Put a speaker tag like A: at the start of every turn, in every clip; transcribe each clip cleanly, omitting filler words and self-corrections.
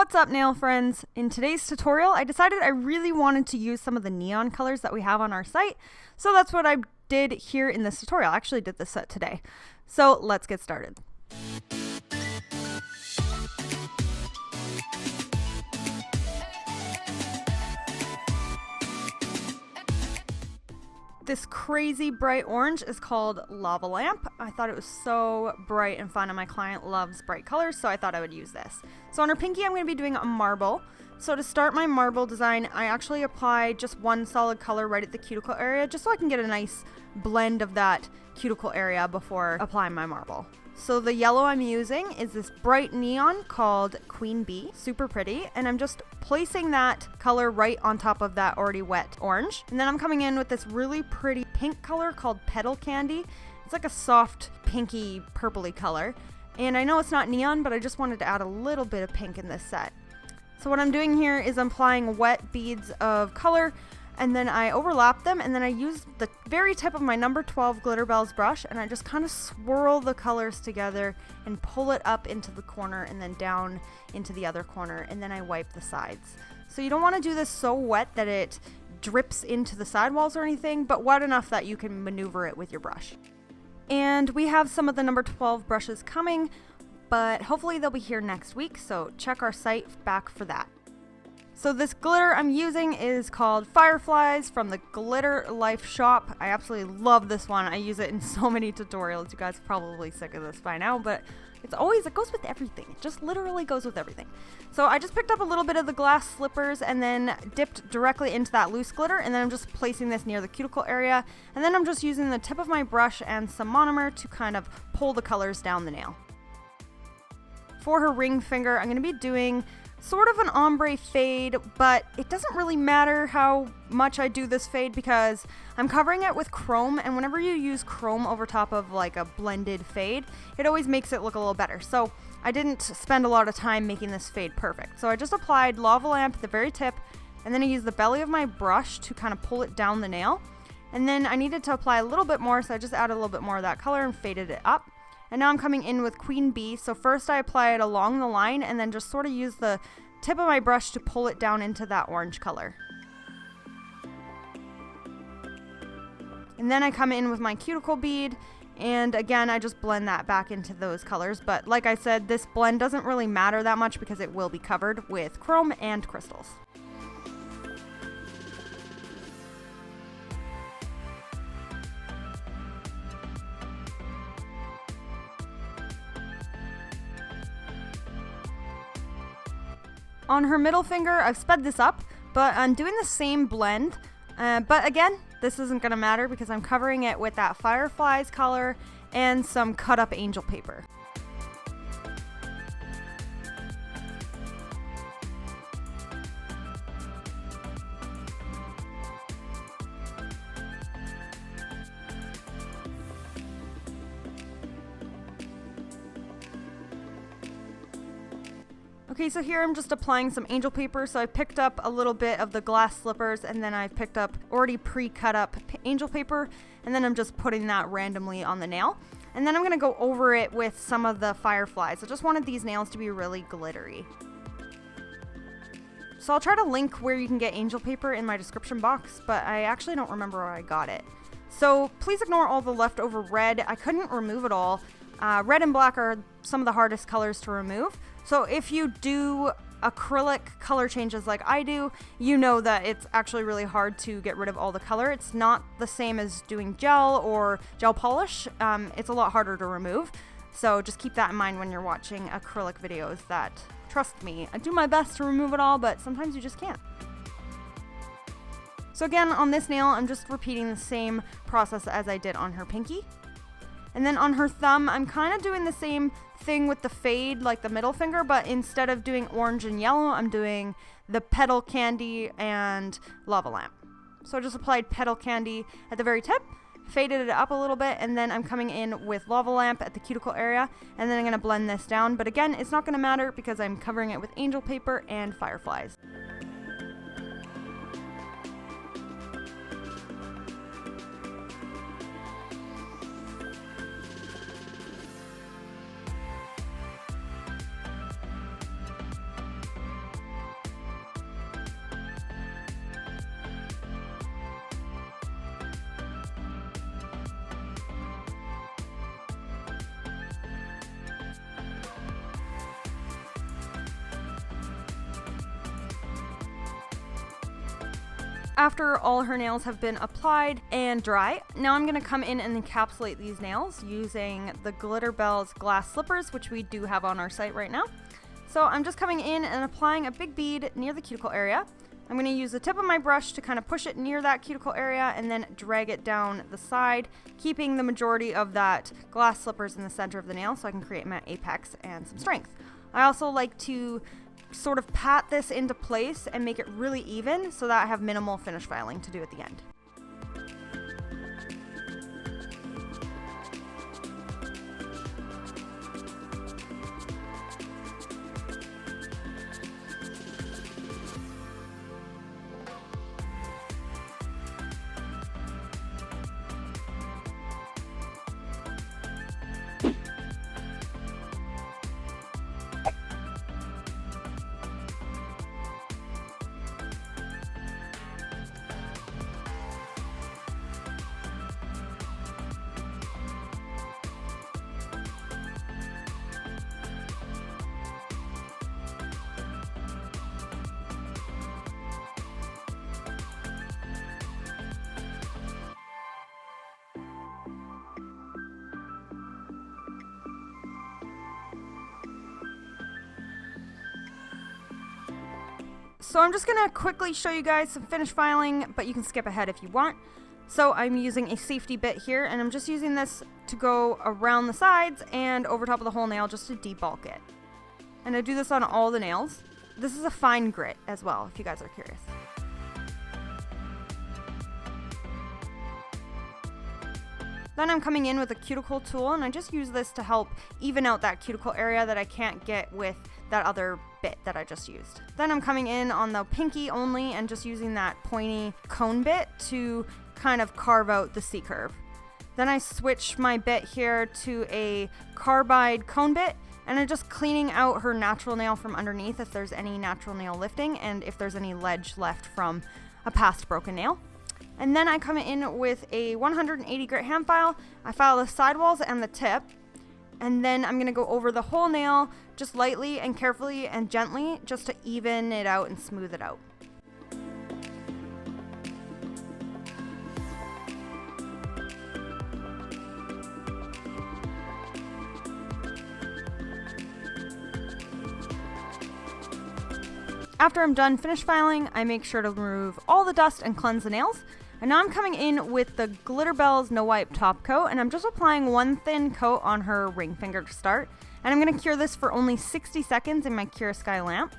A: What's up, nail friends? In today's tutorial, I decided I really wanted to use some of the neon colors that we have on our site, so that's what I did here in this tutorial. I actually did this set today. So let's get started. This crazy bright orange is called Lava Lamp. I thought it was so bright and fun, and my client loves bright colors, so I thought I would use this. So on her pinky, I'm going to be doing a marble. So to start my marble design, I actually apply just one solid color right at the cuticle area, just so I can get a nice blend of that cuticle area before applying my marble. So the yellow I'm using is this bright neon called Queen Bee, super pretty, and I'm just placing that color right on top of that already wet orange. And then I'm coming in with this really pretty pink color called Petal Candy. It's like a soft pinky purpley color. And I know it's not neon, but I just wanted to add a little bit of pink in this set. So what I'm doing here is I'm applying wet beads of color, and then I overlap them, and then I use the very tip of my number 12 Glitterbels brush, and I just kind of swirl the colors together and pull it up into the corner and then down into the other corner, and then I wipe the sides. So you don't want to do this so wet that it drips into the sidewalls or anything, but wet enough that you can maneuver it with your brush. And we have some of the number 12 brushes coming, but hopefully they'll be here next week, so check our site back for that. So this glitter I'm using is called Fireflies from the Glitter Life shop. I absolutely love this one. I use it in so many tutorials. You guys are probably sick of this by now, but it goes with everything. It just literally goes with everything. So I just picked up a little bit of the glass slippers and then dipped directly into that loose glitter, and then I'm just placing this near the cuticle area, and then I'm just using the tip of my brush and some monomer to kind of pull the colors down the nail. For her ring finger, I'm going to be doing sort of an ombre fade, but it doesn't really matter how much I do this fade because I'm covering it with chrome, and whenever you use chrome over top of like a blended fade, it always makes it look a little better. So I didn't spend a lot of time making this fade perfect. So I just applied Lava Lamp at the very tip, and then I used the belly of my brush to kind of pull it down the nail. And then I needed to apply a little bit more, so I just added a little bit more of that color and faded it up. And now I'm coming in with Queen Bee. So first I apply it along the line and then just sort of use the tip of my brush to pull it down into that orange color. And then I come in with my cuticle bead, and again I just blend that back into those colors. But like I said, this blend doesn't really matter that much because it will be covered with chrome and crystals. On her middle finger, I've sped this up, but I'm doing the same blend. But again, this isn't going to matter because I'm covering it with that Fireflies color and some cut up angel paper. Okay, so here I'm just applying some angel paper. So I picked up a little bit of the glass slippers, and then I picked up already pre-cut up angel paper, and then I'm just putting that randomly on the nail. And then I'm going to go over it with some of the fireflies. I just wanted these nails to be really glittery. So I'll try to link where you can get angel paper in my description box, but I actually don't remember where I got it. So please ignore all the leftover red. I couldn't remove it all. Red and black are some of the hardest colors to remove. So if you do acrylic color changes like I do, you know that it's actually really hard to get rid of all the color. It's not the same as doing gel or gel polish. It's a lot harder to remove. So just keep that in mind when you're watching acrylic videos that, trust me, I do my best to remove it all, but sometimes you just can't. So again, on this nail, I'm just repeating the same process as I did on her pinky. And then on her thumb, I'm kind of doing the same thing with the fade, like the middle finger, but instead of doing orange and yellow, I'm doing the Petal Candy and Lava Lamp. So I just applied Petal Candy at the very tip, faded it up a little bit, and then I'm coming in with Lava Lamp at the cuticle area, and then I'm going to blend this down. But again, it's not going to matter because I'm covering it with angel paper and fireflies. After all her nails have been applied and dry, now I'm going to come in and encapsulate these nails using the Glitterbels glass slippers, which we do have on our site right now. So I'm just coming in and applying a big bead near the cuticle area. I'm going to use the tip of my brush to kind of push it near that cuticle area and then drag it down the side, keeping the majority of that glass slippers in the center of the nail so I can create my apex and some strength. I also like to sort of pat this into place and make it really even so that I have minimal finish filing to do at the end. So I'm just going to quickly show you guys some finish filing, but you can skip ahead if you want. So I'm using a safety bit here, and I'm just using this to go around the sides and over top of the whole nail just to debulk it. And I do this on all the nails. This is a fine grit as well, if you guys are curious. Then I'm coming in with a cuticle tool, and I just use this to help even out that cuticle area that I can't get with that other bit that I just used. Then I'm coming in on the pinky only and just using that pointy cone bit to kind of carve out the C curve. Then I switch my bit here to a carbide cone bit, and I'm just cleaning out her natural nail from underneath if there's any natural nail lifting and if there's any ledge left from a past broken nail. And then I come in with a 180 grit hand file. I file the sidewalls and the tip. And then I'm going to go over the whole nail just lightly and carefully and gently just to even it out and smooth it out. After I'm done finish filing, I make sure to remove all the dust and cleanse the nails. And now I'm coming in with the Glitterbels No Wipe Top Coat, and I'm just applying one thin coat on her ring finger to start. And I'm going to cure this for only 60 seconds in my Cure Sky lamp.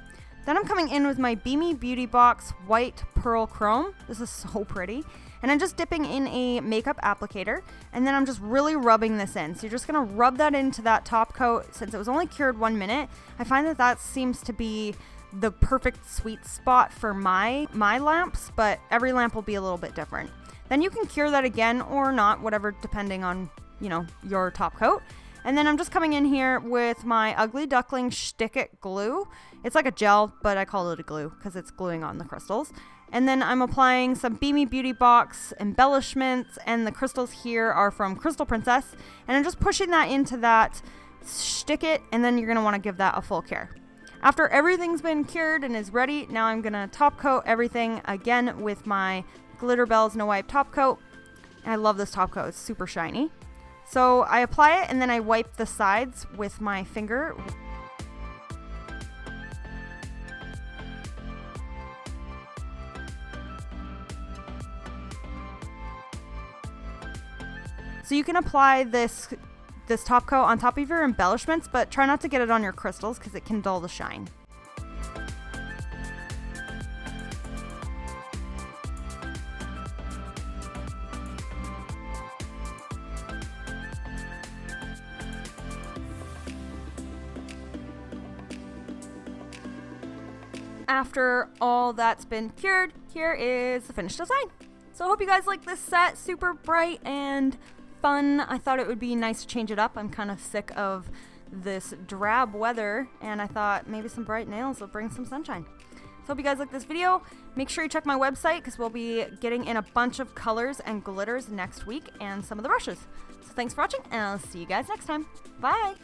A: Then I'm coming in with my Bemi Beauty Box White Pearl Chrome. This is so pretty. And I'm just dipping in a makeup applicator, and then I'm just really rubbing this in. So you're just going to rub that into that top coat. Since it was only cured 1 minute, I find that that seems to be the perfect sweet spot for my lamps, but every lamp will be a little bit different. Then you can cure that again or not, whatever, depending on, you know, your top coat. And then I'm just coming in here with my Ugly Duckling Stick It glue. It's like a gel, but I call it a glue because it's gluing on the crystals. And then I'm applying some Bemi Beauty Box embellishments, and the crystals here are from Crystal Princess. And I'm just pushing that into that Stick It, and then you're going to want to give that a full cure. After everything's been cured and is ready, now I'm going to top coat everything again with my Glitterbels No Wipe Top Coat. And I love this top coat. It's super shiny. So I apply it and then I wipe the sides with my finger. So you can apply this top coat on top of your embellishments, but try not to get it on your crystals because it can dull the shine. After all that's been cured, here is the finished design. So I hope you guys like this set. Super bright and fun. I thought it would be nice to change it up. I'm kind of sick of this drab weather, and I thought maybe some bright nails will bring some sunshine. So hope you guys like this video. Make sure you check my website because we'll be getting in a bunch of colors and glitters next week and some of the brushes. So thanks for watching, and I'll see you guys next time. Bye!